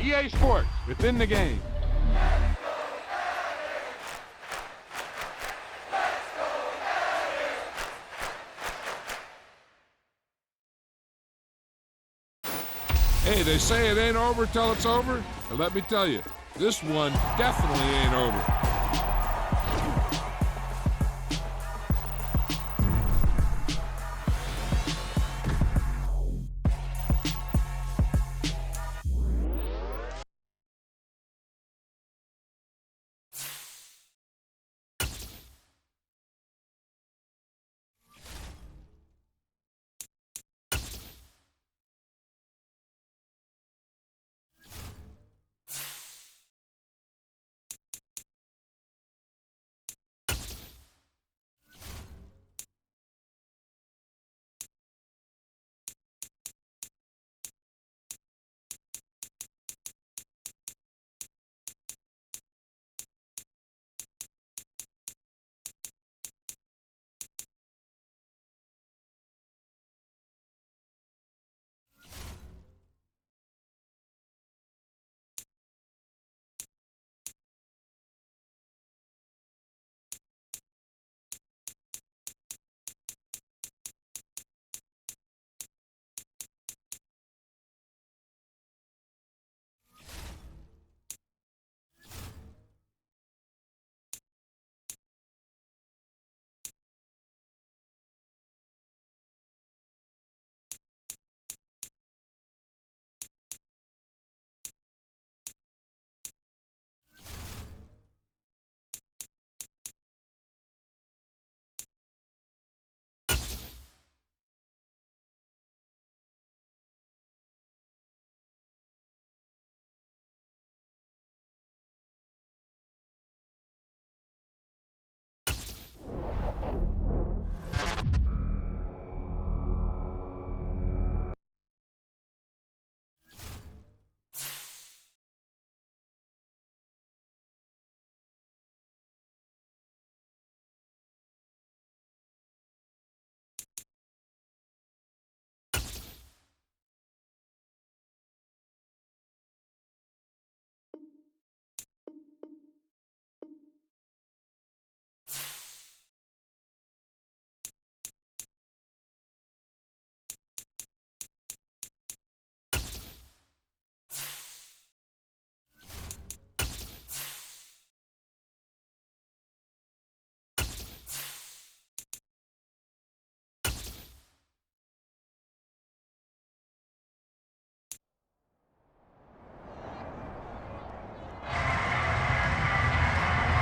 EA Sports, within the game. Hey, they say it ain't over till it's over. And let me tell you, this one definitely ain't over.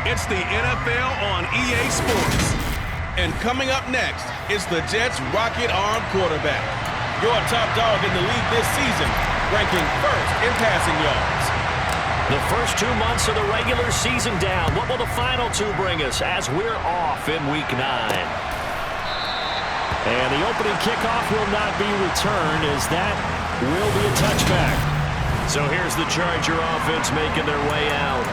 It's the NFL on EA Sports. And coming up next is the Jets' rocket-armed quarterback. Your top dog in the league this season, ranking first in passing yards. The first 2 months of the regular season down. What will the final two bring us as we're off in Week 9? And the opening kickoff will not be returned, as that will be a touchback. So here's the Charger offense making their way out.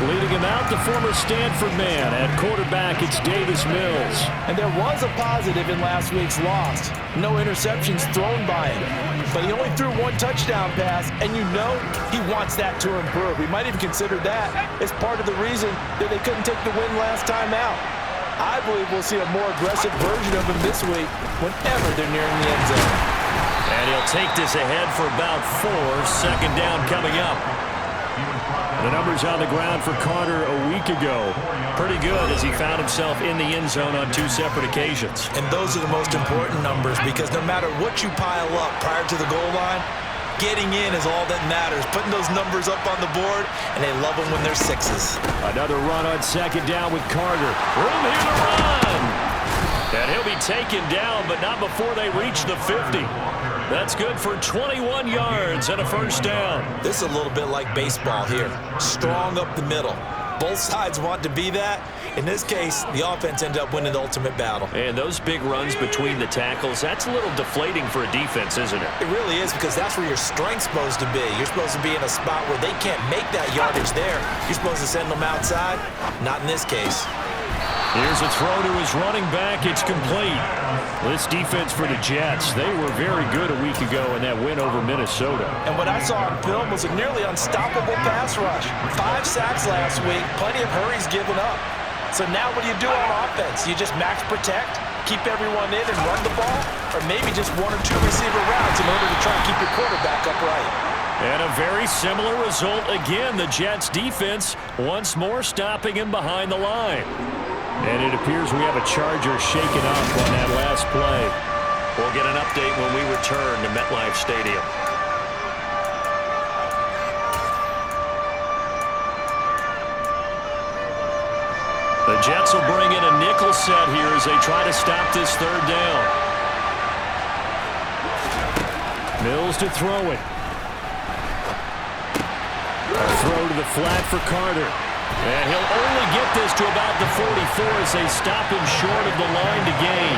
Leading him out, the former Stanford man. At quarterback, it's Davis Mills. And there was a positive in last week's loss. No interceptions thrown by him. But he only threw one touchdown pass, and you know he wants that to improve. We might even consider that as part of the reason that they couldn't take the win last time out. I believe we'll see a more aggressive version of him this week whenever they're nearing the end zone. And he'll take this ahead for about 4. Second down coming up. The numbers on the ground for Carter a week ago. Pretty good, as he found himself in the end zone on 2 separate occasions. And those are the most important numbers, because no matter what you pile up prior to the goal line, getting in is all that matters. Putting those numbers up on the board, and they love them when they're 6s. Another run on second down with Carter. Room here to run. And he'll be taken down, but not before they reach the 50. That's good for 21 yards and a first down. This is a little bit like baseball here. Strong up the middle. Both sides want to be that. In this case, the offense ended up winning the ultimate battle. And those big runs between the tackles, that's a little deflating for a defense, isn't it? It really is, because that's where your strength's supposed to be. You're supposed to be in a spot where they can't make that yardage there. You're supposed to send them outside. Not in this case. Here's a throw to his running back. It's complete. This defense for the Jets, they were very good a week ago in that win over Minnesota. And what I saw on film was a nearly unstoppable pass rush. 5 sacks last week, plenty of hurries given up. So now what do you do on offense? You just max protect, keep everyone in and run the ball, or maybe just 1 or 2 receiver routes in order to try and keep your quarterback upright. And a very similar result again. The Jets defense once more stopping him behind the line. And it appears we have a Charger shaken up on that last play. We'll get an update when we return to MetLife Stadium. The Jets will bring in a nickel set here as they try to stop this third down. Mills to throw it. A throw to the flat for Carter. And he'll only get this to about the 44 as they stop him short of the line to gain.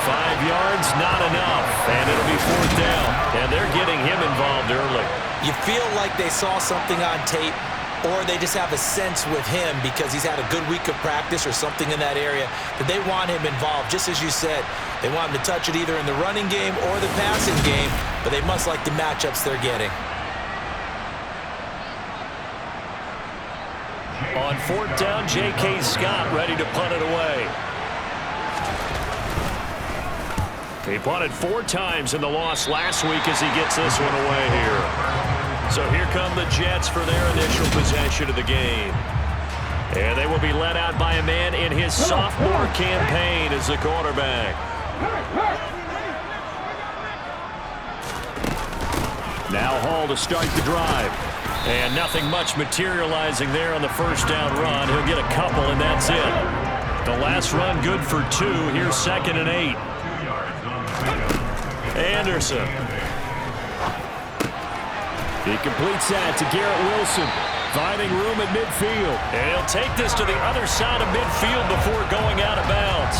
5 yards, not enough. And it'll be 4th down. And they're getting him involved early. You feel like they saw something on tape, or they just have a sense with him because he's had a good week of practice or something in that area that they want him involved. Just as you said, they want him to touch it either in the running game or the passing game, but they must like the matchups they're getting. On 4th down, J.K. Scott ready to punt it away. He punted 4 times in the loss last week as he gets this one away here. So here come the Jets for their initial possession of the game. And they will be led out by a man in his sophomore campaign as the quarterback. Now Hall to start the drive. And nothing much materializing there on the first down run. He'll get a couple, and that's it. The last run good for 2. Here's 2nd and 8. Anderson. He completes that to Garrett Wilson. Finding room at midfield. And he'll take this to the other side of midfield before going out of bounds.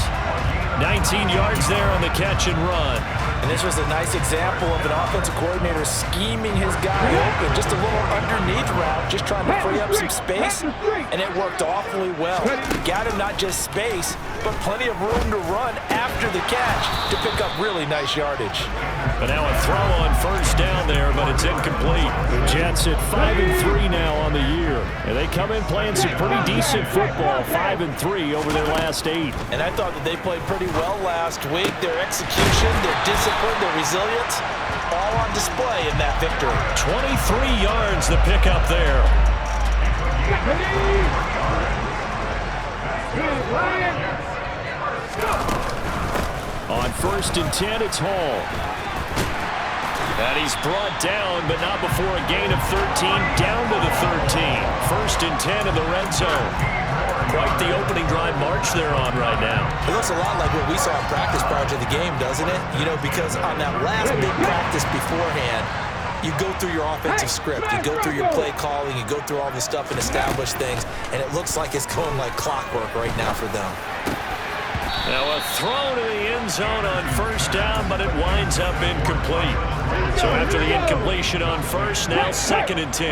19 yards there on the catch and run. And this was a nice example of an offensive coordinator scheming his guy open. Just a little underneath route, just trying to free up some space, and it worked awfully well. Got him not just space, but plenty of room to run after the catch to pick up really nice yardage. But now a throw on first down there, but it's incomplete. The Jets at 5-3 now on the year. And they come in playing some pretty decent football, 5-3 over their last 8. And I thought that they played pretty well last week. Their execution, their discipline, their resilience, all on display in that victory. 23 yards the pickup there. On 1st and 10, it's Hall. And he's brought down, but not before a gain of 13, down to the 13. 1st and 10 in the red zone. Quite the opening drive march they're on right now. It looks a lot like what we saw in practice prior to the game, doesn't it? You know, because on that last big practice beforehand, you go through your offensive script, you go through your play calling, you go through all the stuff and establish things, and it looks like it's going like clockwork right now for them. Now a throw to the end zone on first down, but it winds up incomplete. So after the incompletion on first, now 2nd and 10.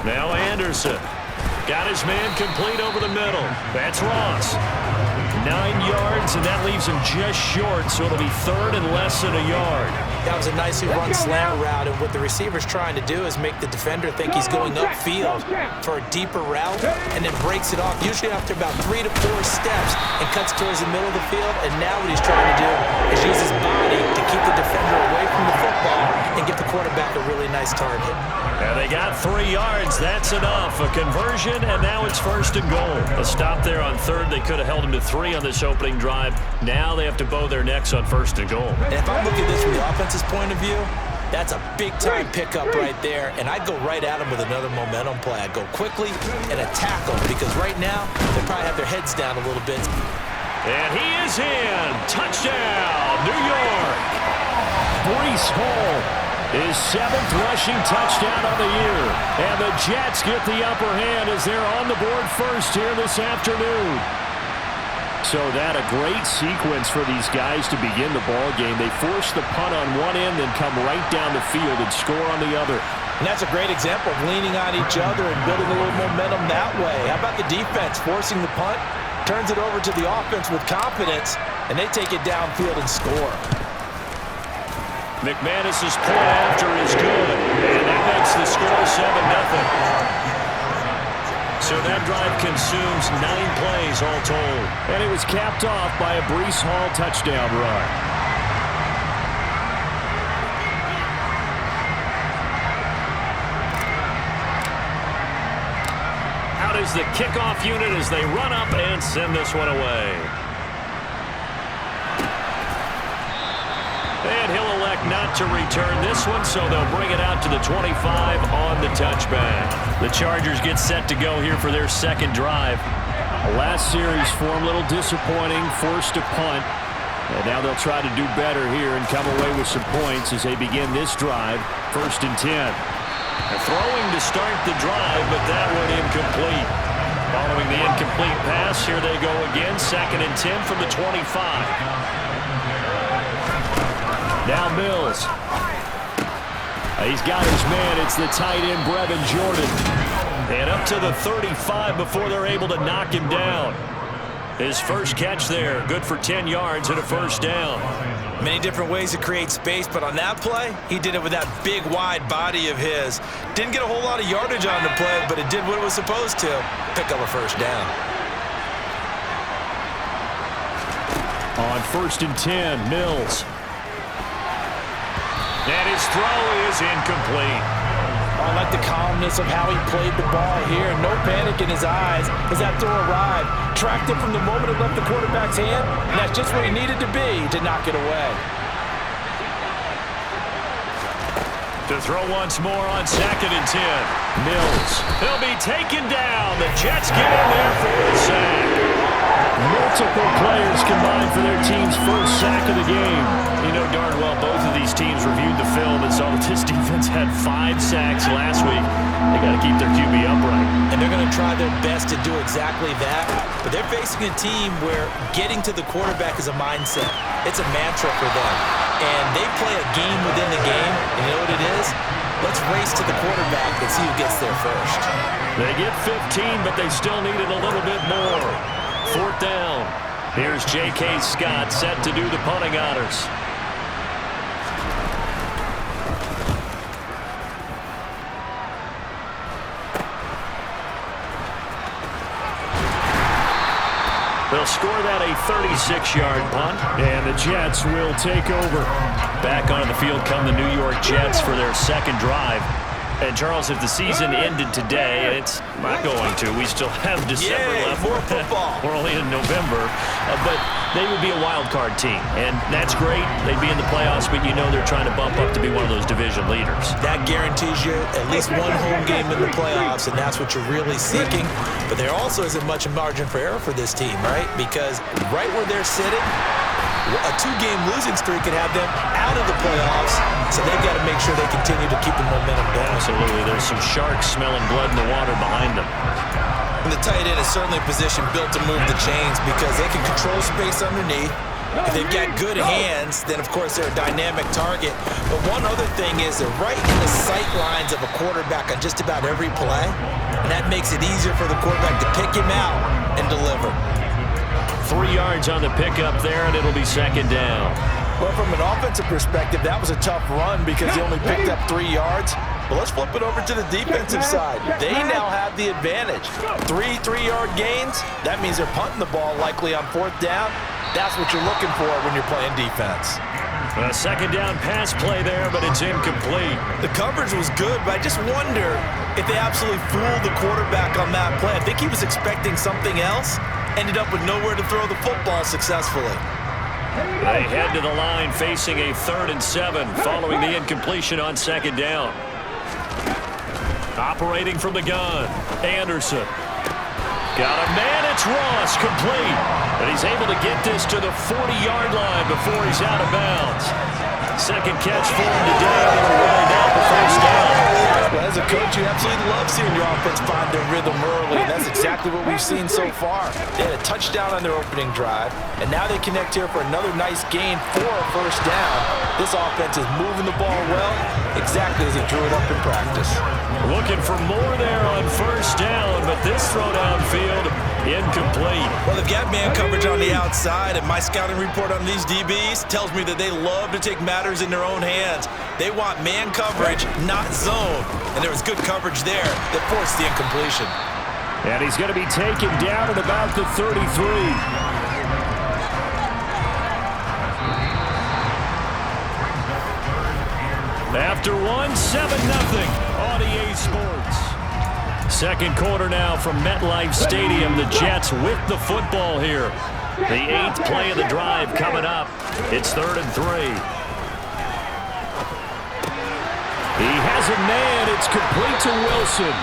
Now Anderson. Got his man complete over the middle. That's Ross. 9 yards, and that leaves him just short, so it'll be 3rd and less than a yard. That was a nicely run slant route, and what the receiver's trying to do is make the defender think he's going upfield for a deeper route, and then breaks it off, usually after about 3 to 4 steps, and cuts towards the middle of the field. And now what he's trying to do is use his body to keep the defender away from the football and get the quarterback a really nice target. And they got 3 yards. That's enough. A conversion, and now it's 1st and goal. A stop there on 3rd. They could have held him to 3 on this opening drive. Now they have to bow their necks on 1st and goal. And if I'm looking at this from the offense's point of view, that's a big-time pickup right there, and I'd go right at him with another momentum play. I'd go quickly and attack them, because right now they probably have their heads down a little bit. And he is in. Touchdown, New York. Breece Hall. His 7th rushing touchdown of the year. And the Jets get the upper hand as they're on the board first here this afternoon. So that a great sequence for these guys to begin the ball game. They force the punt on one end, then come right down the field and score on the other. And that's a great example of leaning on each other and building a little momentum that way. How about the defense forcing the punt, turns it over to the offense with confidence, and they take it downfield and score. McManus's point after is good, and that makes the score 7-0. So that drive consumes 9 plays all told. And it was capped off by a Breece Hall touchdown run. Is the kickoff unit as they run up and send this one away. And he'll elect not to return this one, so they'll bring it out to the 25 on the touchback. The Chargers get set to go here for their second drive. Last series for them, a little disappointing, forced to punt. And now they'll try to do better here and come away with some points as they begin this drive, 1st and 10. Throwing to start the drive, but that one incomplete. Following the incomplete pass, here they go again. 2nd and 10 from the 25. Now Mills. He's got his man. It's the tight end, Brevin Jordan. And up to the 35 before they're able to knock him down. His first catch there, good for 10 yards and a first down. Many different ways to create space, but on that play, he did it with that big, wide body of his. Didn't get a whole lot of yardage on the play, but it did what it was supposed to. Pick up a first down. On 1st and 10, Mills. And his throw is incomplete. I like the calmness of how he played the ball here. No panic in his eyes as that throw arrived. Tracked it from the moment it left the quarterback's hand, and that's just where he needed to be to knock it away. To throw once more on 2nd and 10. Mills. He'll be taken down. The Jets get in there for the sack. Multiple players combined for their team's first sack of the game. You know darn well both of these teams reviewed the film and saw that this defense had 5 sacks last week. They got to keep their QB upright. And they're going to try their best to do exactly that. But they're facing a team where getting to the quarterback is a mindset. It's a mantra for them. And they play a game within the game. And you know what it is? Let's race to the quarterback and see who gets there first. They get 15, but they still needed a little bit more. 4th down. Here's J.K. Scott set to do the punting honors. They'll score that a 36-yard punt, and the Jets will take over. Back on the field come the New York Jets for their second drive. And, Charles, if the season ended today, it's not going to. We still have December left. More football. We're only in November. But they would be a wild card team. And that's great. They'd be in the playoffs, but you know they're trying to bump up to be one of those division leaders. That guarantees you at least one home game in the playoffs, and that's what you're really seeking. But there also isn't much margin for error for this team, right? Because right where they're sitting, a 2-game losing streak could have them out of the playoffs, so they've got to make sure they continue to keep the momentum going. Absolutely. There's some sharks smelling blood in the water behind them. And the tight end is certainly a position built to move the chains because they can control space underneath. If they've got good hands, then, of course, they're a dynamic target. But one other thing is they're right in the sight lines of a quarterback on just about every play, and that makes it easier for the quarterback to pick him out and deliver. 3 yards on the pickup there, and it'll be 2nd down. Well, from an offensive perspective, that was a tough run because he only picked up 3 yards. But let's flip it over to the defensive side. They now have the advantage. 3 3-yard gains, that means they're punting the ball likely on 4th down. That's what you're looking for when you're playing defense. A 2nd down pass play there, but it's incomplete. The coverage was good, but I just wonder if they absolutely fooled the quarterback on that play. I think he was expecting something else. Ended up with nowhere to throw the football successfully. They head to the line facing a 3rd and 7 following the incompletion on 2nd down. Operating from the gun, Anderson. Got a man, it's Ross, complete. And he's able to get this to the 40-yard line before he's out of bounds. Second catch for him today, and he'll run out the first down. Well, as a coach, you absolutely love seeing your offense find their rhythm early, and that's exactly what we've seen so far. They had a touchdown on their opening drive, and now they connect here for another nice gain for a first down. This offense is moving the ball well, exactly as he drew it up in practice. Looking for more there on first down, but this throw downfield incomplete. Well, they've got man coverage on the outside, and my scouting report on these DBs tells me that they love to take matters in their own hands. They want man coverage, not zone, and there was good coverage there that forced the incompletion. And he's going to be taken down at about the 33. After one, 7-0 on EA Sports. Second quarter now from MetLife Stadium. The Jets with the football here. The 8th play of the drive coming up. It's 3rd and 3. He has a man. It's complete to Wilson.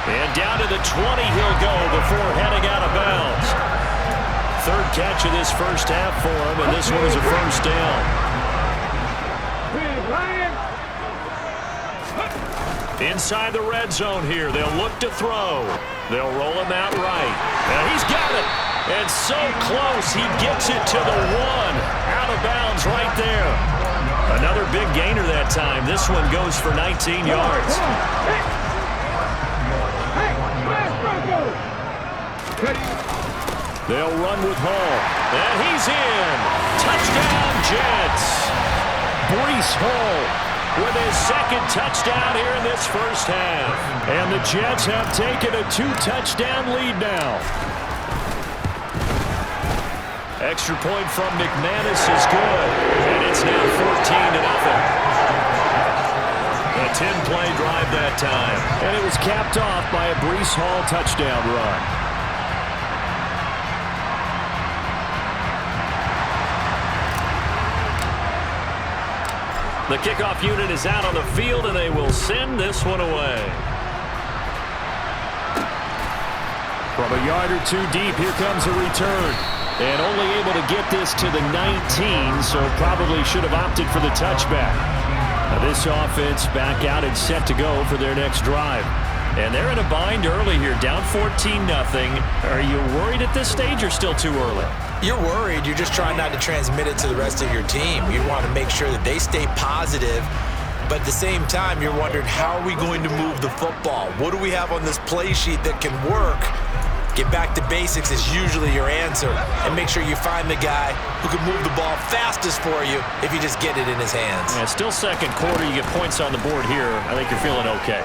And down to the 20 he'll go before heading out of bounds. Third catch of this first half for him, and this one is a first down. Inside the red zone here. They'll look to throw. They'll roll him out right. And he's got it. And so close. He gets it to the 1. Out of bounds right there. Another big gainer that time. This one goes for 19 yards. They'll run with Hall. And he's in. Touchdown, Jets. Breece Hall with his second touchdown here in this first half. And the Jets have taken a 2-touchdown lead now. Extra point from McManus is good. And it's now 14-0. A 10-play drive that time. And it was capped off by a Breece Hall touchdown run. The kickoff unit is out on the field, and they will send this one away. From a yard or two deep, here comes a return. And only able to get this to the 19, so probably should have opted for the touchback. Now this offense back out and set to go for their next drive. And they're in a bind early here, down 14-0. Are you worried at this stage or still too early? You're worried. You're just trying not to transmit it to the rest of your team. You want to make sure that they stay positive, but at the same time, you're wondering, how are we going to move the football? What do we have on this play sheet that can work? Get back to basics is usually your answer, and make sure you find the guy who can move the ball fastest for you if you just get it in his hands. Yeah, still second quarter. You get points on the board here. I think you're feeling okay.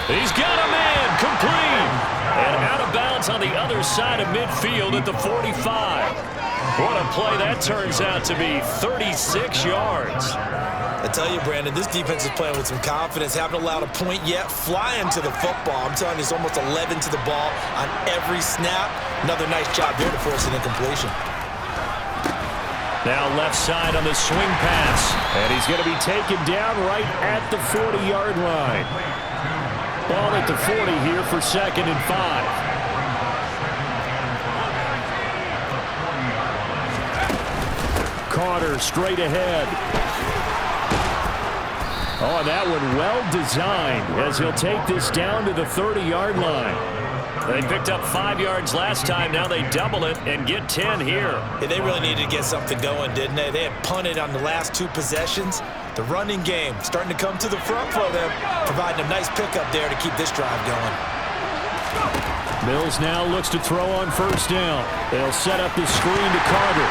He's got a man, complete. And out of bounds on the other side of midfield at the 45. What a play that turns out to be, 36 yards. I tell you, Brandon, this defense is playing with some confidence. Haven't allowed a point yet, flying to the football. I'm telling you, it's almost 11 to the ball on every snap. Another nice job there to force an incompletion. Now left side on the swing pass. And he's going to be taken down right at the 40-yard line. Ball at the 40 here for 2nd and 5. Carter straight ahead. Oh, that one well designed as he'll take this down to the 30-yard line. They picked up 5 yards last time. Now they double it and get 10 here. Yeah, they really needed to get something going, didn't they? They had punted on the last 2 possessions. The running game starting to come to the front for them, providing a nice pickup there to keep this drive going. Mills now looks to throw on first down. They'll set up the screen to Carter.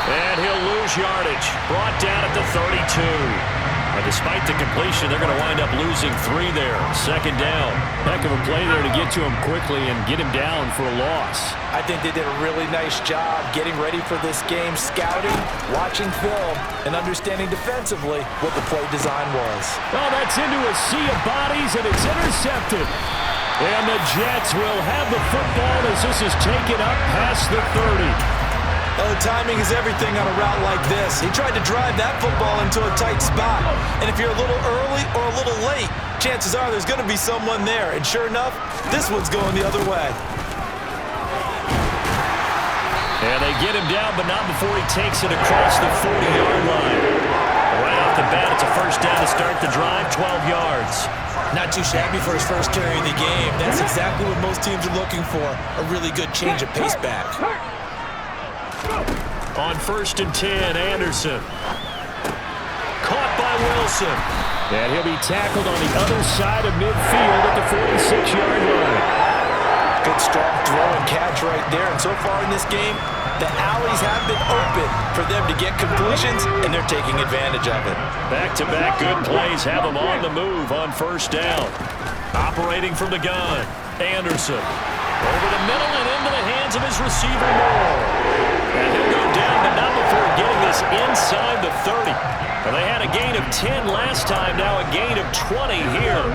And he'll lose yardage. Brought down at the 32. Despite the completion, they're going to wind up losing 3 there. 2nd down. Heck of a play there to get to him quickly and get him down for a loss. I think they did a really nice job getting ready for this game, scouting, watching film, and understanding defensively what the play design was. Oh, that's into a sea of bodies, and it's intercepted. And the Jets will have the football as this is taken up past the 30. Well, the timing is everything on a route like this. He tried to drive that football into a tight spot. And if you're a little early or a little late, chances are there's going to be someone there. And sure enough, this one's going the other way. And they get him down, but not before he takes it across the 40-yard line. Right off the bat. It's a first down to start the drive, 12 yards. Not too shabby for his first carry of the game. That's exactly what most teams are looking for, a really good change of pace back. On 1st and 10, Anderson. Caught by Wilson. And he'll be tackled on the other side of midfield at the 46-yard line. Good strong throw and catch right there. And so far in this game, the alleys have been open for them to get completions, and they're taking advantage of it. Back-to-back good plays have them on the move on 1st down. Operating from the gun, Anderson. Over the middle and into the hands of his receiver, Moore. And he'll go down, but not before getting this inside the 30. Well, they had a gain of 10 last time, now a gain of 20 here.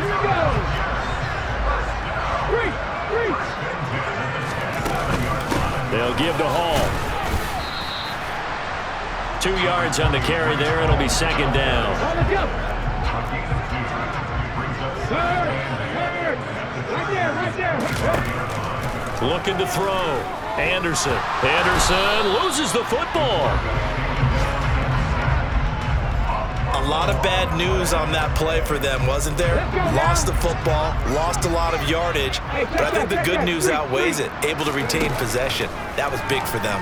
They'll give to Hall. 2 yards on the carry there. It'll be 2nd down. Looking to throw. Anderson. Anderson loses the football. A lot of bad news on that play for them, wasn't there? Lost the football, lost a lot of yardage, but I think the good news outweighs it. Able to retain possession. That was big for them.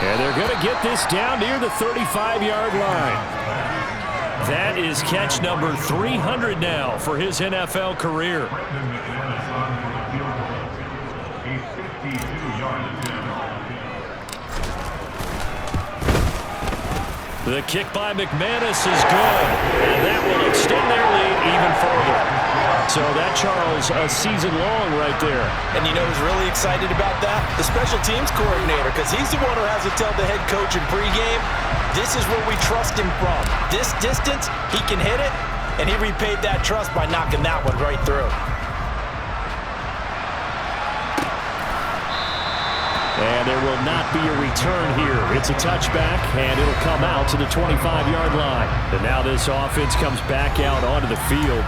And they're going to get this down near the 35-yard line. That is catch number 300 now for his NFL career. The kick by McManus is good, and that will extend their lead even further. So that, Charles, a season long right there. And you know who's really excited about that? The special teams coordinator, because he's the one who has to tell the head coach in pregame, this is where we trust him from. This distance, he can hit it, and he repaid that trust by knocking that one right through. And there will not be a return here. It's a touchback, and it'll come out to the 25-yard line. And now this offense comes back out onto the field.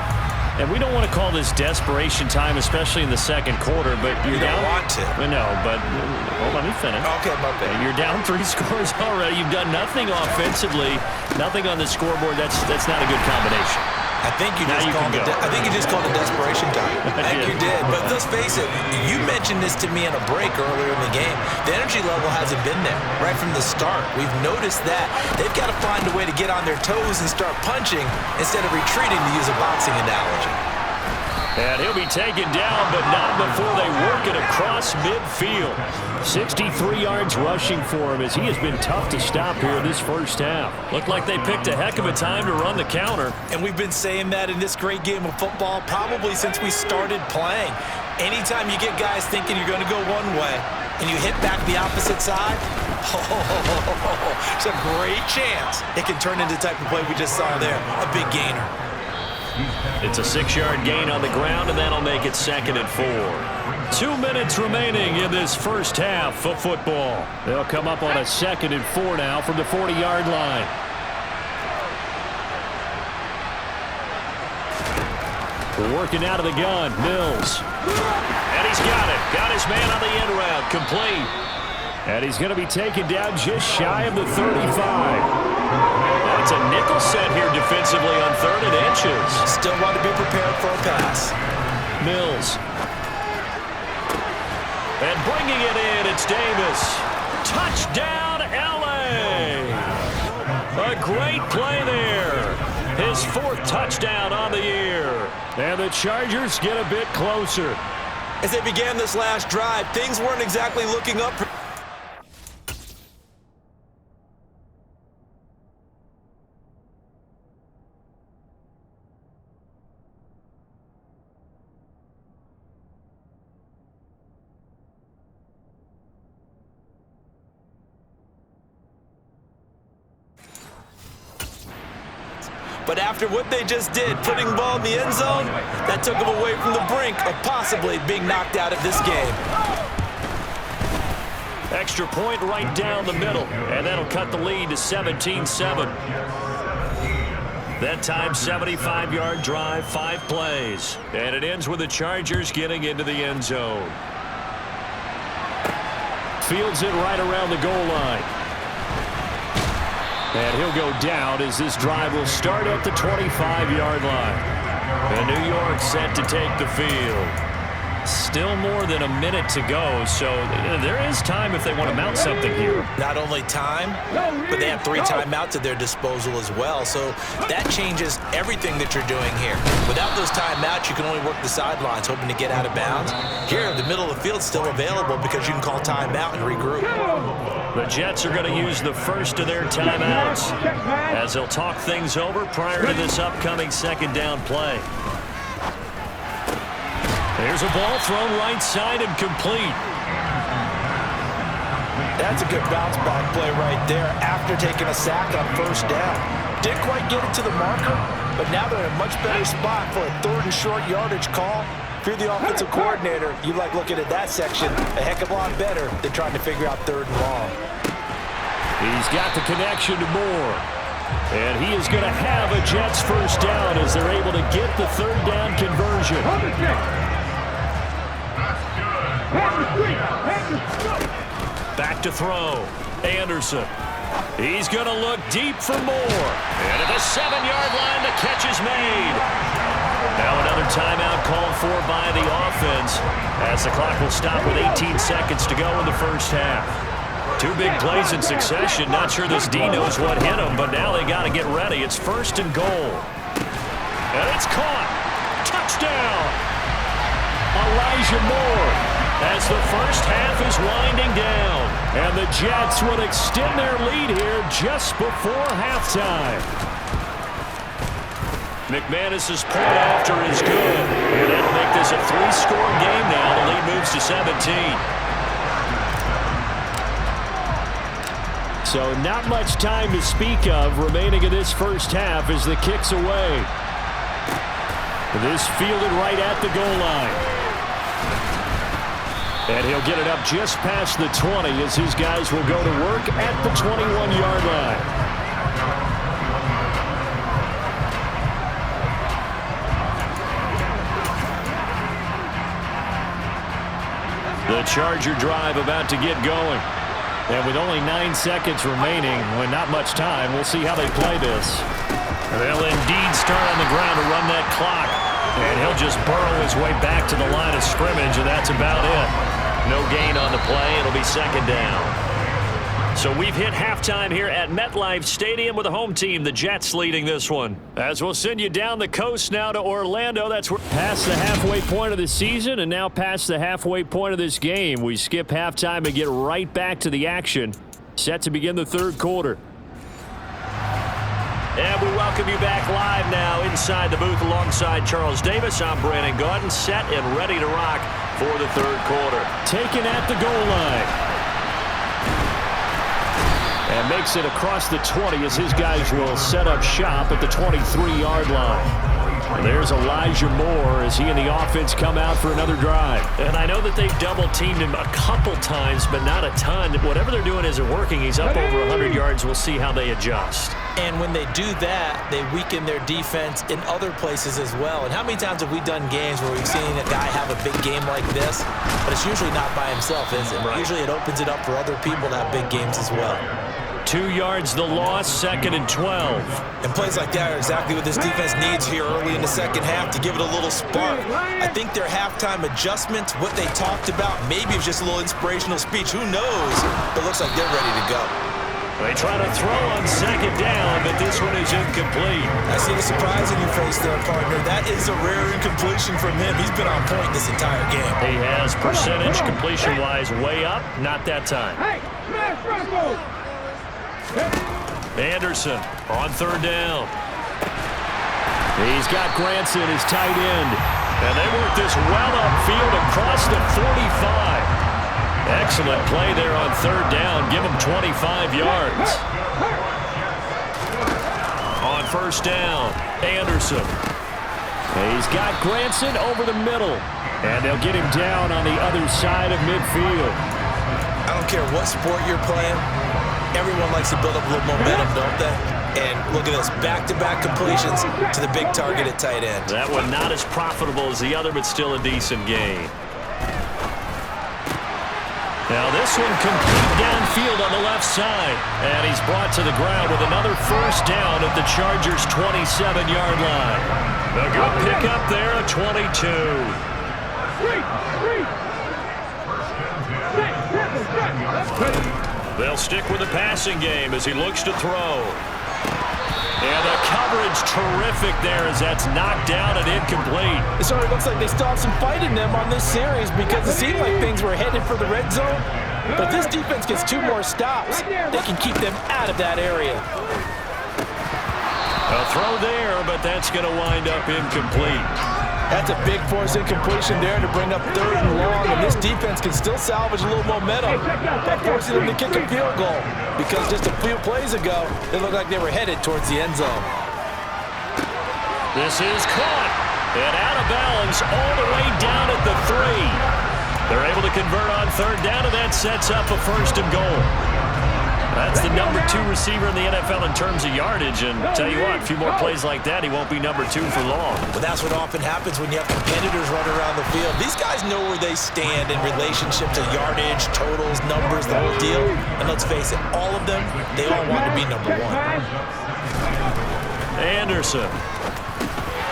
And we don't want to call this desperation time, especially in the second quarter, but you're down. You don't want to. No, but well, let me finish. Okay, my bad. You're down 3 scores already. You've done nothing offensively, nothing on the scoreboard. That's not a good combination. I think you just called it desperation time. I think you did. But let's face it, you mentioned this to me in a break earlier in the game. The energy level hasn't been there right from the start. We've noticed that. They've got to find a way to get on their toes and start punching instead of retreating, to use a boxing analogy. And he'll be taken down, but not before they work it across midfield. 63 yards rushing for him, as he has been tough to stop here this first half. Looked like they picked a heck of a time to run the counter. And we've been saying that in this great game of football probably since we started playing. Anytime you get guys thinking you're going to go one way and you hit back the opposite side, it's a great chance it can turn into the type of play we just saw there, a big gainer. It's a 6-yard gain on the ground, and that'll make it 2nd and 4. 2 minutes remaining in this first half of football. They'll come up on a 2nd and 4 now from the 40-yard line. Working out of the gun, Mills. And he's got it. Got his man on the end route, complete. And he's going to be taken down just shy of the 35. It's a nickel set here defensively on 3rd and inches. Still want to be prepared for a pass. Mills. And bringing it in, it's Davis. Touchdown, L.A. A great play there. His 4th touchdown on the year. And the Chargers get a bit closer. As they began this last drive, things weren't exactly looking up. But after what they just did, putting the ball in the end zone, that took them away from the brink of possibly being knocked out of this game. Extra point right down the middle, and that'll cut the lead to 17-7. That time, 75-yard drive, 5 plays. And it ends with the Chargers getting into the end zone. Fields it right around the goal line. And he'll go down as this drive will start at the 25-yard line. And New York set to take the field. Still more than a minute to go, so there is time if they want to mount something here. Not only time, but they have 3 timeouts at their disposal as well, so that changes everything that you're doing here. Without those timeouts, you can only work the sidelines, hoping to get out of bounds. Here, the middle of the field's still available because you can call timeout and regroup. The Jets are going to use the first of their timeouts as they'll talk things over prior to this upcoming second down play. There's a ball thrown right side and complete. That's a good bounce back play right there after taking a sack on first down. Didn't quite get it to the marker, but now they're in a much better spot for a 3rd and short yardage call. If you're the offensive coordinator, you like looking at that section a heck of a lot better than trying to figure out 3rd and long. He's got the connection to Moore. And he is going to have a Jets first down as they're able to get the 3rd down conversion. Back to throw. Anderson. He's going to look deep for Moore. And at the 7-yard line, the catch is made. Now another timeout called for by the offense as the clock will stop with 18 seconds to go in the first half. 2 big plays in succession. Not sure this D knows what hit him, but now they got to get ready. It's 1st and goal. And it's caught. Touchdown. Elijah Moore. As the first half is winding down. And the Jets will extend their lead here just before halftime. McManus's point after is good. And that'll make this a 3-score game now. The lead moves to 17. So not much time to speak of remaining in this first half as the kick's away. This fielded right at the goal line. And he'll get it up just past the 20 as his guys will go to work at the 21-yard line. The Charger drive about to get going. And with only 9 seconds remaining, with not much time, we'll see how they play this. They'll indeed start on the ground to run that clock. And he'll just burrow his way back to the line of scrimmage, and that's about it. No gain on the play. It'll be 2nd down. So we've hit halftime here at MetLife Stadium with the home team, the Jets, leading this one. As we'll send you down the coast now to Orlando. That's where past the halfway point of the season and now past the halfway point of this game. We skip halftime and get right back to the action. Set to begin the 3rd quarter. And we welcome you back live now inside the booth alongside Charles Davis. I'm Brandon Gaudin, set and ready to rock for the 3rd quarter. Taken at the goal line. And makes it across the 20 as his guys will set up shop at the 23-yard line. There's Elijah Moore as he and the offense come out for another drive. And I know that they've double-teamed him a couple times, but not a ton. Whatever they're doing isn't working. He's up over 100 yards. We'll see how they adjust. And when they do that, they weaken their defense in other places as well. And how many times have we done games where we've seen a guy have a big game like this? But it's usually not by himself, is it? Right. Usually it opens it up for other people to have big games as well. 2 yards the loss, 2nd and 12. And plays like that are exactly what this defense needs here early in the second half to give it a little spark. I think their halftime adjustments, what they talked about, maybe it was just a little inspirational speech. Who knows? But it looks like they're ready to go. They try to throw on 2nd down, but this one is incomplete. I see the surprise in your face there, partner. That is a rare incompletion from him. He's been on point this entire game. He has percentage completion-wise way up. Not that time. Anderson on 3rd down. He's got Granson, his tight end. And they work this well upfield across the 45. Excellent play there on 3rd down. Give him 25 yards. On 1st down, Anderson. He's got Granson over the middle. And they'll get him down on the other side of midfield. I don't care what sport you're playing. Everyone likes to build up a little momentum, don't they? And look at this, back-to-back completions to the big target at tight end. That one not as profitable as the other, but still a decent gain. Now this one complete field on the left side. And he's brought to the ground with another first down at the Chargers' 27-yard line. A good pickup there at 22. They'll stick with the passing game as he looks to throw. And the coverage terrific there as that's knocked down and incomplete. It sort of looks like they still have some fight in them on this series because it seemed like things were headed for the red zone. But if this defense gets 2 more stops, they can keep them out of that area. A throw there, but that's going to wind up incomplete. That's a big force incompletion there to bring up 3rd and long, and this defense can still salvage a little momentum by forcing them to kick a field goal because just a few plays ago, they looked like they were headed towards the end zone. This is caught and out of bounds all the way down at the 3. They're able to convert on 3rd down, and that sets up a 1st and goal. That's the number 2 receiver in the NFL in terms of yardage, and tell you what, a few more plays like that, he won't be number 2 for long. But that's what often happens when you have competitors running around the field. These guys know where they stand in relationship to yardage, totals, numbers, the whole deal. And let's face it, all of them, they all want to be number 1. Anderson.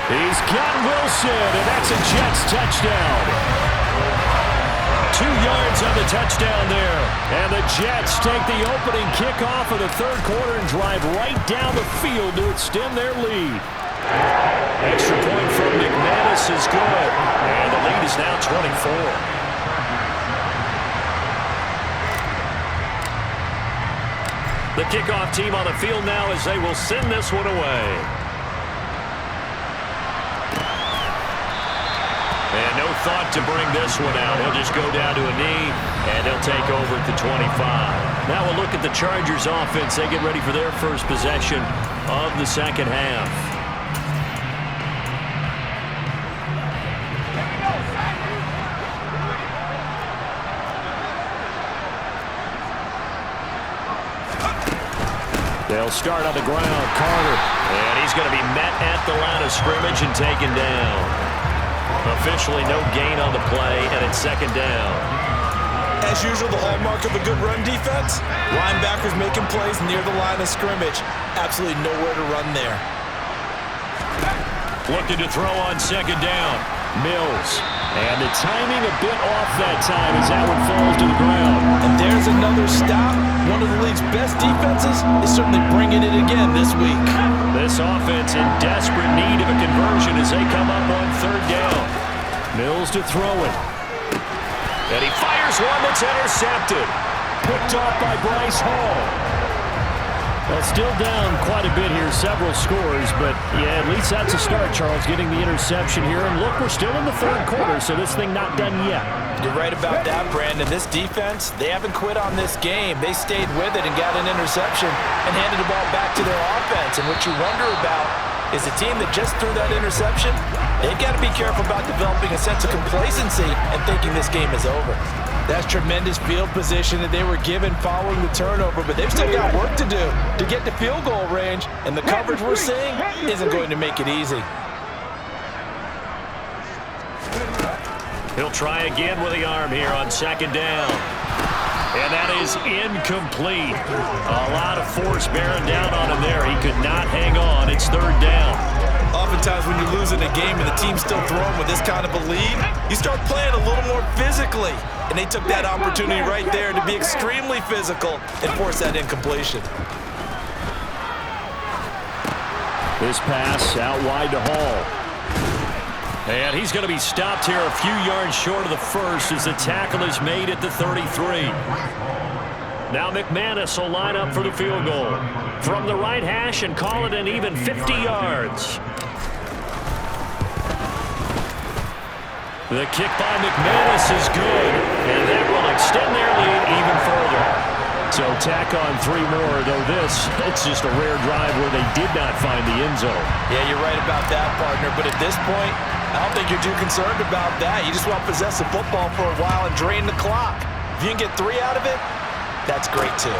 He's got Wilson, and that's a Jets touchdown. 2 yards on the touchdown there. And the Jets take the opening kickoff of the 3rd quarter and drive right down the field to extend their lead. Extra point from McManus is good. And the lead is now 24. The kickoff team on the field now as they will send this one away. And no thought to bring this one out. He'll just go down to a knee, and he'll take over at the 25. Now we'll look at the Chargers offense. They get ready for their first possession of the 2nd half. They'll start on the ground. Carter. And he's going to be met at the line of scrimmage and taken down. Officially no gain on the play, and it's 2nd down. As usual, the hallmark of a good run defense, linebackers making plays near the line of scrimmage. Absolutely nowhere to run there. Looking to throw on 2nd down. Mills. And the timing a bit off that time as that one falls to the ground. And there's another stop. One of the league's best defenses is certainly bringing it again this week. This offense in desperate need of a conversion as they come up on 3rd down. Mills to throw it. And he fires one that's intercepted. Picked off by Bryce Hall. Well, still down quite a bit here, several scores, but yeah, at least that's a start, Charles, getting the interception here. And look, we're still in the 3rd quarter, so this thing not done yet. You're right about that, Brandon. This defense, they haven't quit on this game. They stayed with it and got an interception and handed the ball back to their offense. And what you wonder about is the team that just threw that interception, they've got to be careful about developing a sense of complacency and thinking this game is over. That's tremendous field position that they were given following the turnover, but they've still got work to do to get to field goal range, and the coverage we're seeing isn't going to make it easy. He'll try again with the arm here on 2nd down. And that is incomplete. A lot of force bearing down on him there. He could not hang on. It's 3rd down. Oftentimes when you're losing a game and the team's still throwing with this kind of a lead, you start playing a little more physically. And they took that opportunity right there to be extremely physical and force that incompletion. This pass out wide to Hall. And he's going to be stopped here a few yards short of the 1st as the tackle is made at the 33. Now McManus will line up for the field goal from the right hash and call it an even 50 yards. The kick by McManus is good, and that will extend their lead even further. So tack on 3 more, though it's just a rare drive where they did not find the end zone. Yeah, you're right about that, partner, but at this point, I don't think you're too concerned about that. You just want to possess the football for a while and drain the clock. If you can get 3 out of it, that's great too.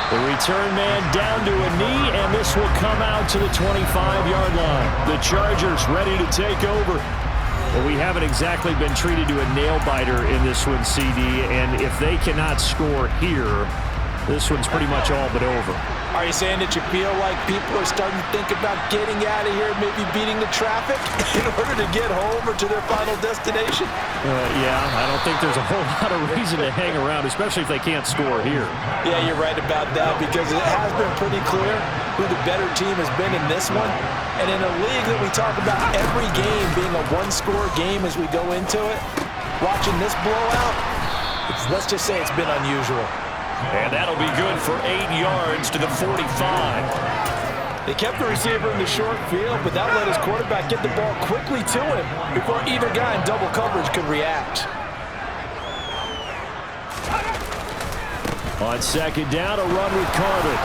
The return man down to a knee, and this will come out to the 25-yard line. The Chargers ready to take over. Well, we haven't exactly been treated to a nail-biter in this one, CD, and if they cannot score here, this one's pretty much all but over. Are you saying that you feel like people are starting to think about getting out of here and maybe beating the traffic in order to get home or to their final destination? Yeah, I don't think there's a whole lot of reason to hang around, especially if they can't score here. Yeah, you're right about that because it has been pretty clear who the better team has been in this one. And in a league that we talk about every game being a one-score game as we go into it, watching this blowout, let's just say it's been unusual. And that'll be good for 8 yards to the 45. They kept the receiver in the short field, but that let his quarterback get the ball quickly to him before either guy in double coverage could react. On second down, a run with Carter.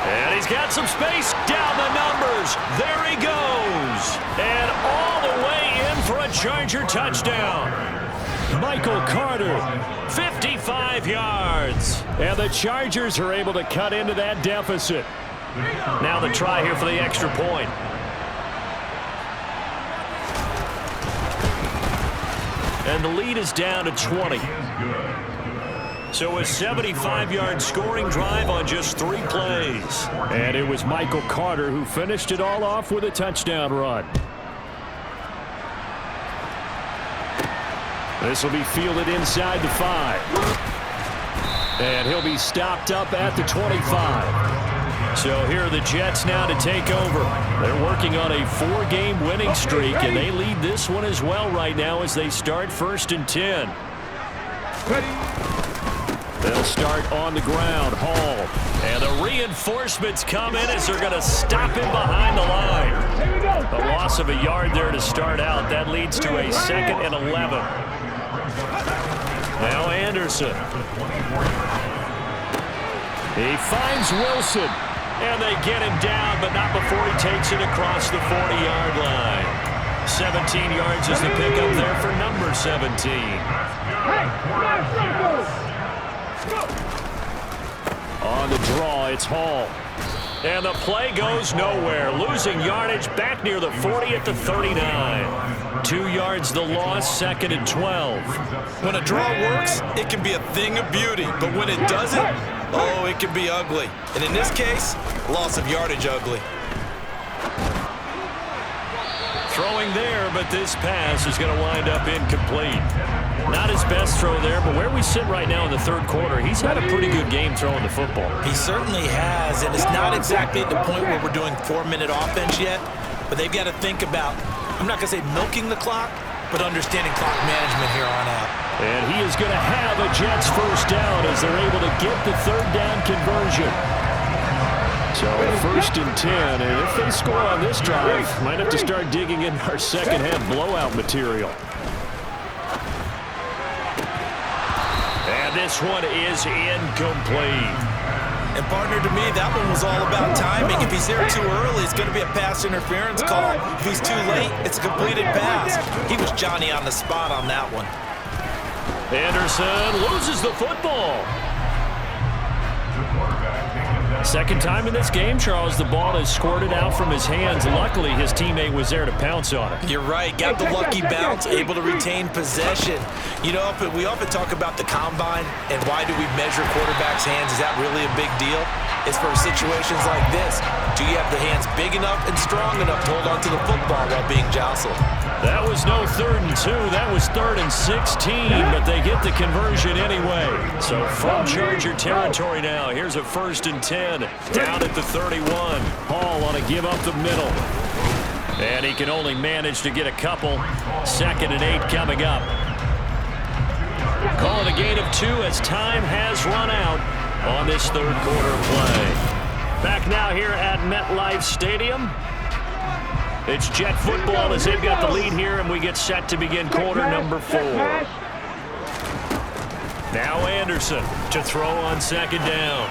And he's got some space down the numbers. There he goes. And all the way in for a Charger touchdown. Michael Carter, 55 yards. And the Chargers are able to cut into that deficit. Now the try here for the extra point. And the lead is down to 20. So a 75-yard scoring drive on just 3 plays. And it was Michael Carter who finished it all off with a touchdown run. This will be fielded inside the 5. And he'll be stopped up at the 25. So here are the Jets now to take over. They're working on a 4-game winning streak, and they lead this one as well right now as they start 1st and 10. They'll start on the ground. Hall. And the reinforcements come in as they're going to stop him behind the line. A loss of a yard there to start out. That leads to a 2nd and 11. Now Anderson. He finds Wilson. And they get him down, but not before he takes it across the 40-yard line. 17 yards is the pickup there for number 17. On the draw, it's Hall. And the play goes nowhere. Losing yardage back near the 40 at the 39. 2 yards the loss, 2nd and 12. When a draw works, it can be a thing of beauty. But when it doesn't, oh, it can be ugly. And in this case, loss of yardage ugly. Throwing there, but this pass is going to wind up incomplete. Not his best throw there, but where we sit right now in the 3rd quarter, he's had a pretty good game throwing the football. He certainly has, and it's not exactly at the point where we're doing 4-minute offense yet, but they've got to think about, I'm not going to say milking the clock, but understanding clock management here on out. And he is going to have a Jets 1st down as they're able to get the 3rd down conversion. So 1st and 10, and if they score on this drive, might have to start digging in our second-half blowout material. And this one is incomplete. And partner, to me, that one was all about timing. If he's there too early, it's going to be a pass interference call. If he's too late, it's a completed pass. He was Johnny on the spot on that one. Anderson loses the football. Second time in this game, Charles, the ball has squirted out from his hands. Luckily, his teammate was there to pounce on it. You're right. Got the lucky bounce, able to retain possession. You know, we often talk about the combine and why do we measure quarterbacks' hands. Is that really a big deal? It's for situations like this. Do you have the hands big enough and strong enough to hold on to the football while being jostled? That was no 3rd and 2. That was 3rd and 16, but they get the conversion anyway. So from Charger territory now, here's a 1st and 10 down at the 31. Hall on a give up the middle. And he can only manage to get a couple. 2nd and 8 coming up. Call it a gain of 2 as time has run out on this 3rd quarter play. Back now here at MetLife Stadium. It's Jet football as they've got the lead here, and we get set to begin quarter number 4. Now Anderson to throw on 2nd down.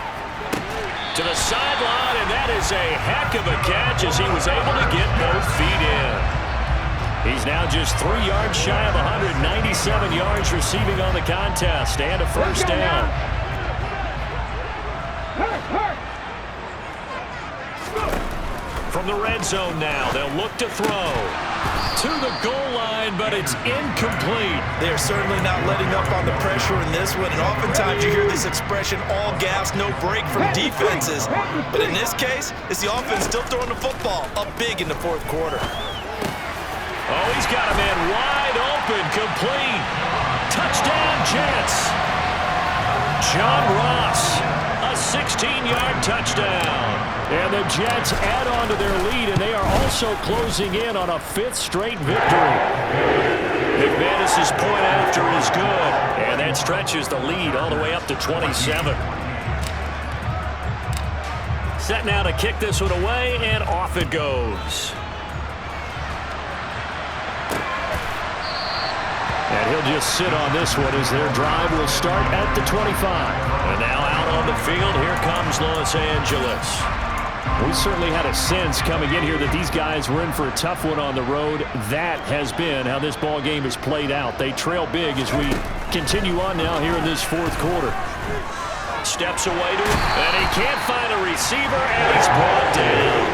To the sideline, and that is a heck of a catch as he was able to get both feet in. He's now just 3 yards shy of 197 yards receiving on the contest, and a 1st down. From the red zone now, they'll look to throw. to the goal line, but it's incomplete. They are certainly not letting up on the pressure in this one, and oftentimes you hear this expression, all gas, no break from defenses. But in this case, it's the offense still throwing the football up big in the fourth quarter. Oh, he's got a man wide open, complete. Touchdown, Jets. John Ross, a 16-yard touchdown. And the Jets add on to their lead, and they are also closing in on a 5th straight victory. McManus's point after is good, and that stretches the lead all the way up to 27. Set now to kick this one away, and off it goes. And he'll just sit on this one as their drive will start at the 25. And now out on the field, here comes Los Angeles. We certainly had a sense coming in here that these guys were in for a tough one on the road. That has been how this ball game has played out. They trail big as we continue on now here in this fourth quarter. Steps away to him, and he can't find a receiver, and he's brought down.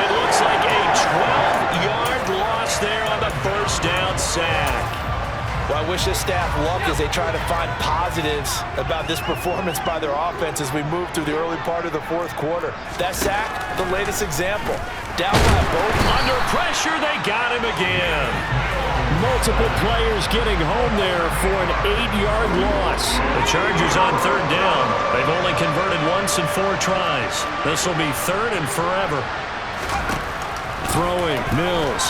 It looks like a 12-yard loss there on the first down sack. Well, I wish this staff luck as they try to find positives about this performance by their offense as we move through the early part of the fourth quarter. That sack, the latest example. Down by both. Under pressure, they got him again. Multiple players getting home there for an 8-yard loss. The Chargers on third down. They've only converted once in 4 tries. This will be third and forever. Throwing, Mills.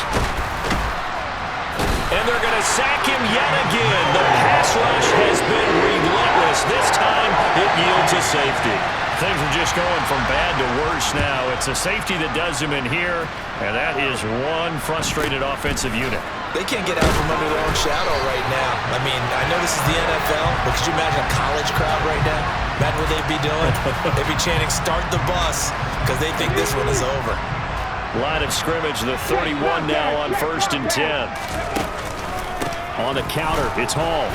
And they're going to sack him yet again. The pass rush has been relentless. This time, it yields a safety. Things are just going from bad to worse now. It's a safety that does him in here, and that is one frustrated offensive unit. They can't get out from under their own shadow right now. I mean, I know this is the NFL, but could you imagine a college crowd right now? Imagine what they'd be doing. They'd be chanting, "Start the bus," because they think this one is over. Line of scrimmage, the 31 now on 1st and 10. On the counter, it's Hall.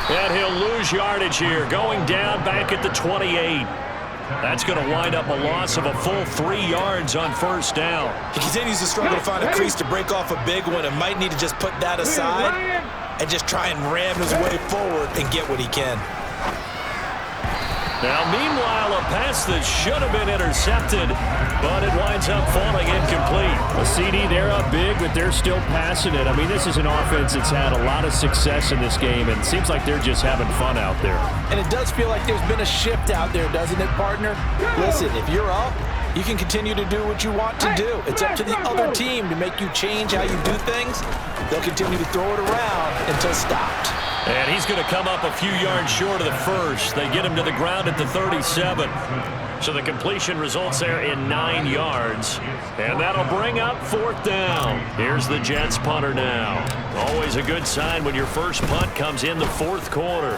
And he'll lose yardage here, going down back at the 28. That's going to wind up a loss of a full 3 yards on first down. He continues to struggle to find a crease to break off a big one and might need to just put that aside and just try and ram his way forward and get what he can. Now, meanwhile, a pass that should have been intercepted, but it winds up falling incomplete. A CD, they're up big, but they're still passing it. I mean, this is an offense that's had a lot of success in this game, and it seems like they're just having fun out there. And it does feel like there's been a shift out there, doesn't it, partner? Listen, if you're up, you can continue to do what you want to do. It's up to the other team to make you change how you do things. They'll continue to throw it around until stopped. And he's going to come up a few yards short of the first. They get him to the ground at the 37. So the completion results there in 9 yards. And that'll bring up 4th down. Here's the Jets punter now. Always a good sign when your first punt comes in the 4th quarter.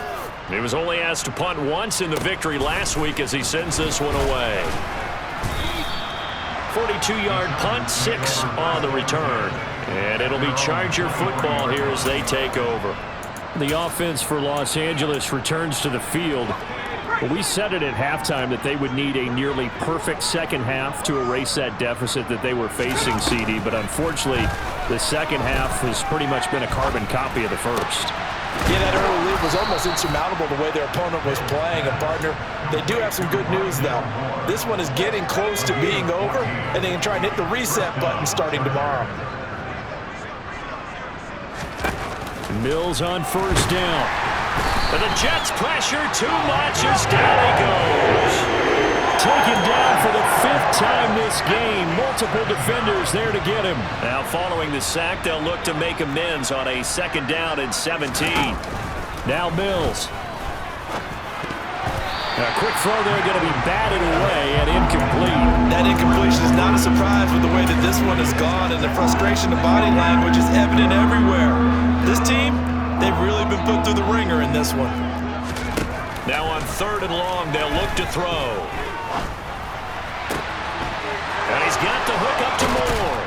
He was only asked to punt once in the victory last week as he sends this one away. 42-yard punt, 6 on the return. And it'll be Charger football here as they take over. The offense for Los Angeles returns to the field. We said it at halftime that they would need a nearly perfect second half to erase that deficit that they were facing, CD. But unfortunately, the second half has pretty much been a carbon copy of the first. Yeah, that early lead was almost insurmountable the way their opponent was playing. And, partner, they do have some good news, though. This one is getting close to being over, and they can try and hit the reset button starting tomorrow. Mills on first down. And the Jets pressure too much as down he goes. Taken down for the 5th time this game. Multiple defenders there to get him. Now following the sack, they'll look to make amends on a 2nd down and 17. Now Mills. A quick throw there going to be batted away and incomplete. That incompletion is not a surprise with the way that this one has gone, and the frustration of body language is evident everywhere. This team, they've really been put through the ringer in this one. Now on 3rd and long, they'll look to throw. And he's got the hook up to Moore.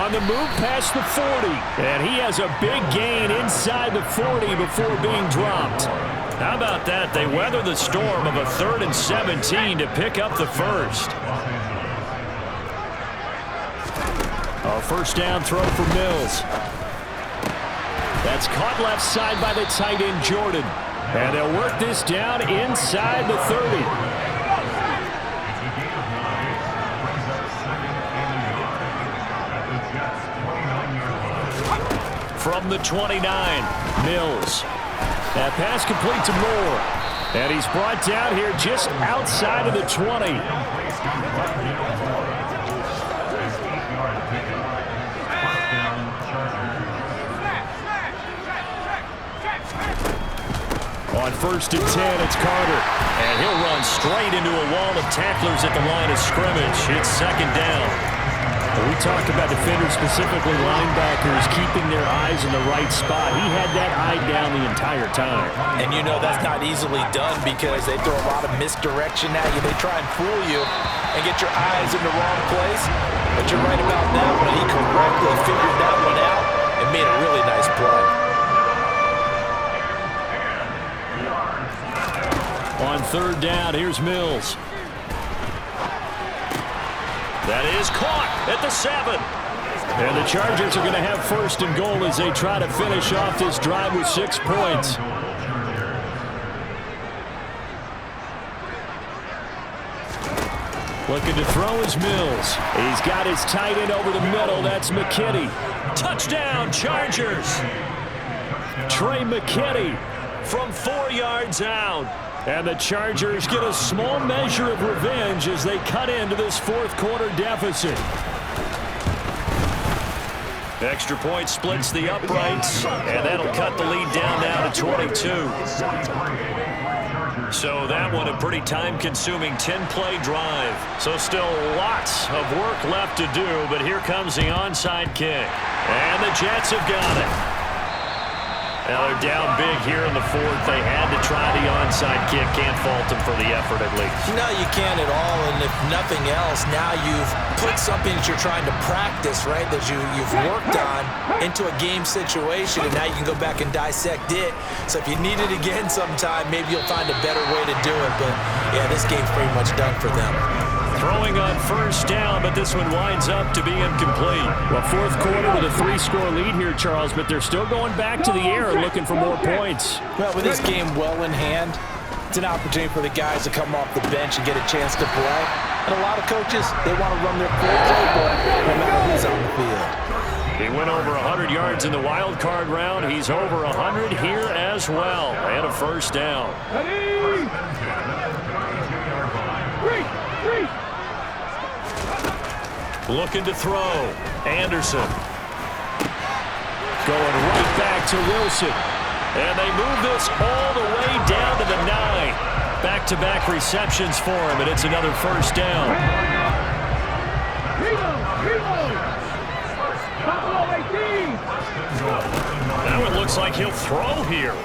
On the move past the 40. And he has a big gain inside the 40 before being dropped. How about that? They weather the storm of a 3rd and 17 to pick up the first. A A first down throw for Mills. That's caught left side by the tight end, Jordan. And they'll work this down inside the 30. From the 29, Mills. That pass complete to Moore. And he's brought down here just outside of the 20. On 1st and 10, it's Carter. And he'll run straight into a wall of tacklers at the line of scrimmage. It's 2nd down. We talked about defenders, specifically linebackers, keeping their eyes in the right spot. He had that eye down the entire time. And you know that's not easily done because they throw a lot of misdirection at you. They try and fool you and get your eyes in the wrong place. But you're right about that one. He correctly figured that one out and made a really nice play. On 3rd down, here's Mills. That is caught at the 7. And the Chargers are going to have 1st and goal as they try to finish off this drive with 6 points. Looking to throw is Mills. He's got his tight end over the middle. That's McKinney. Touchdown, Chargers. Trey McKinney from 4 yards out. And the Chargers get a small measure of revenge as they cut into this 4th quarter deficit. Extra point splits the uprights, and that'll cut the lead down now to 22. So that one a pretty time-consuming 10-play drive. So still lots of work left to do, but here comes the onside kick. And the Jets have got it. Now they're down big here in the 4th. They had to try the onside kick. Can't fault them for the effort at least. No, you can't at all. And if nothing else, now you've put something that you're trying to practice, right, that you've worked on into a game situation, and now you can go back and dissect it. So if you need it again sometime, maybe you'll find a better way to do it. But, yeah, this game's pretty much done for them. Throwing on 1st down, but this one winds up to be incomplete. Well, 4th quarter with a 3-score lead here, Charles, but they're still going back to the air looking for more points. Well, with this game well in hand, it's an opportunity for the guys to come off the bench and get a chance to play. And a lot of coaches, they want to run their full playbook no matter who's on the field. He went over 100 yards in the wild card round. He's over 100 here as well. And a 1st down. Looking to throw. Anderson. Going right back to Wilson. And they move this all the way down to the 9. Back-to-back receptions for him, and it's another 1st down. That one looks like he'll throw here.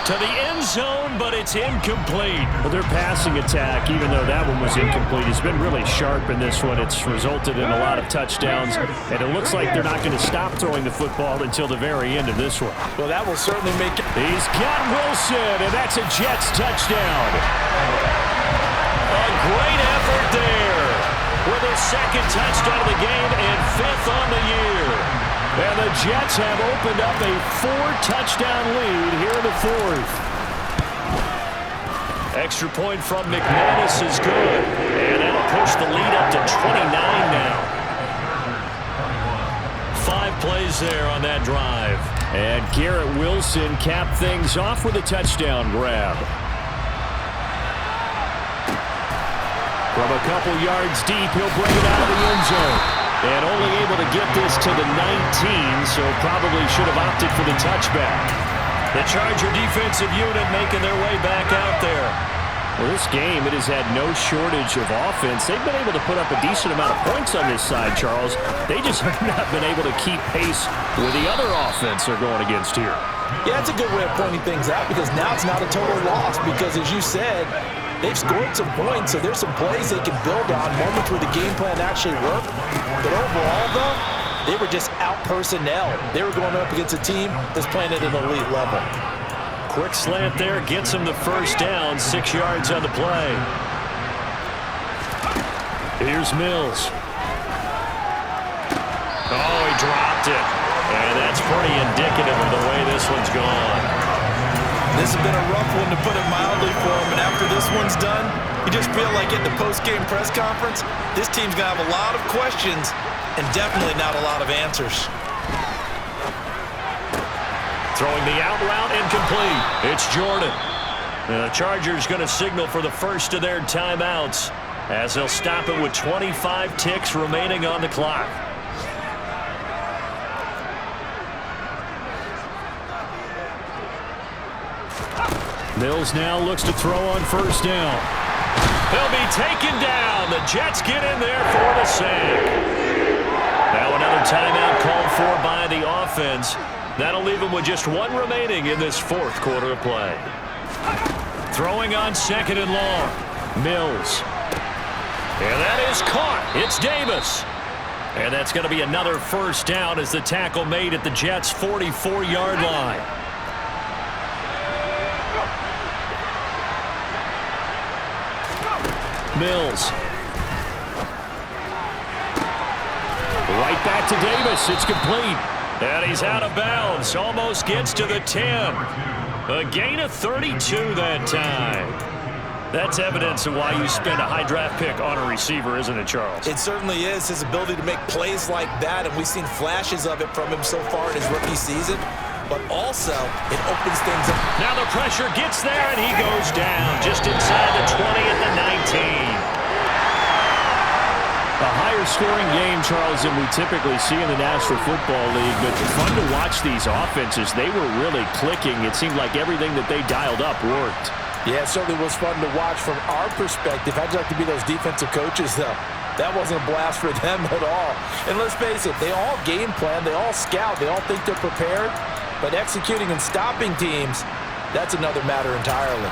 To the end zone, but it's incomplete. Well, their passing attack, even though that one was incomplete, has been really sharp in this one. It's resulted in a lot of touchdowns, and it looks like they're not going to stop throwing the football until the very end of this one. Well, that will certainly make it. He's got Wilson, and that's a Jets touchdown. A great effort there with his 2nd touchdown of the game and 5th on the year. And the Jets have opened up a 4-touchdown lead here in the 4th. Extra point from McManus is good. And that'll push the lead up to 29 now. 5 plays there on that drive. And Garrett Wilson capped things off with a touchdown grab. From a couple yards deep, he'll bring it out of the end zone. And only able to get this to the 19, so probably should have opted for the touchback. The Charger defensive unit making their way back out there. Well, this game, it has had no shortage of offense. They've been able to put up a decent amount of points on this side, Charles. They just have not been able to keep pace with the other offense they're going against here. Yeah, that's a good way of pointing things out because now it's not a total loss because, as you said, they've scored some points, so there's some plays they can build on, moments where the game plan actually worked. But overall, though, they were just out-personnel. They were going up against a team that's playing at an elite level. Quick slant there gets him the 1st down, 6 yards on the play. Here's Mills. Oh, he dropped it. And that's pretty indicative of the way this one's gone. This has been a rough one, to put it mildly, for him. And after this one's done, you just feel like at the post-game press conference, this team's going to have a lot of questions and definitely not a lot of answers. Throwing the out route incomplete. It's Jordan. And the Chargers going to signal for the first of their timeouts as they'll stop it with 25 ticks remaining on the clock. Mills now looks to throw on first down. He'll be taken down. The Jets get in there for the sack. Now another timeout called for by the offense. That'll leave him with just one remaining in this fourth quarter of play. Throwing on second and long. Mills. And that is caught. It's Davis. And that's going to be another first down as the tackle made at the Jets' 44-yard line. Mills. Right back to Davis. It's complete. And he's out of bounds. Almost gets to the 10. A gain of 32 that time. That's evidence of why you spend a high draft pick on a receiver, isn't it, Charles? It certainly is. His ability to make plays like that, and we've seen flashes of it from him so far in his rookie season. But also, it opens things up. Now the pressure gets there, and he goes down just inside the 20 at the 19. A higher scoring game, Charles, than we typically see in the National Football League, but fun to watch these offenses. They were really clicking. It seemed like everything that they dialed up worked. Yeah, it certainly was fun to watch from our perspective. How'd you like to be those defensive coaches, though? That wasn't a blast for them at all. And let's face it, they all game plan, they all scout, they all think they're prepared, but executing and stopping teams, that's another matter entirely.